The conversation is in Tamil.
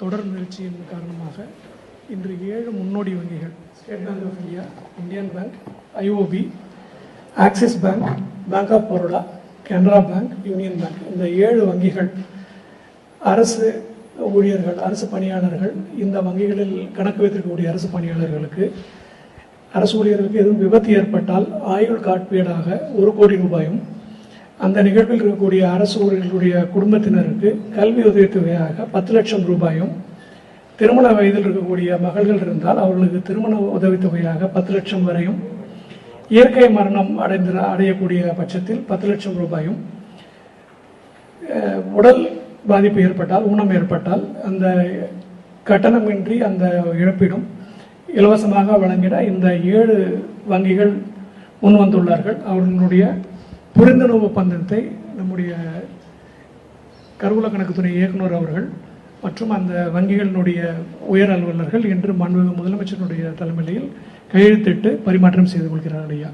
தொடர் முயற்சியின் காரணமாக இன்று 7 முன்னோடி வங்கிகள் State Bank of India, Indian Bank, IOB, Axis Bank, Bank of Baroda, Canara Bank, Union Bank, இந்த 7 வங்கிகள் அரசு ஊழியர்கள், அரசு பணியாளர்கள், இந்த வங்கிகளில் கணக்கு வைத்திருக்கக்கூடிய அரசு பணியாளர்களுக்கு, அரசு ஊழியர்களுக்கு எதுவும் விபத்து ஏற்பட்டால் ஆயுள் காப்பீடாக 1 கோடி ரூபாயும், அந்த நிகழ்வில் இருக்கக்கூடிய அரசு ஊழியர்களுடைய குடும்பத்தினருக்கு கல்வி உதவித்தொகையாக 10 லட்சம் ரூபாயும், திருமண வயதில் இருக்கக்கூடிய மகள்கள் இருந்தால் அவர்களுக்கு திருமண உதவித்தொகையாக 10 லட்சம் வரையும், இயற்கை மரணம் அடையக்கூடிய பட்சத்தில் 10 லட்சம் ரூபாயும், உடல் பாதிப்பு ஏற்பட்டால், ஊனம் ஏற்பட்டால் அந்த கட்டணமின்றி அந்த இழப்பீடும் இலவசமாக வழங்கிட இந்த 7 வங்கிகள் முன் வந்துள்ளார்கள். அவர்களுடைய புரிந்துணர்வு ஒப்பந்தத்தை நம்முடைய கருவூல கணக்குத்துறை இயக்குனர் அவர்கள் மற்றும் அந்த வங்கிகளினுடைய உயர் அலுவலர்கள் இன்று மாண்புமிகு முதலமைச்சருடைய தலைமையில் கையெழுத்திட்டு பரிமாற்றம் செய்து கொள்கிறார்கள் ஐயா.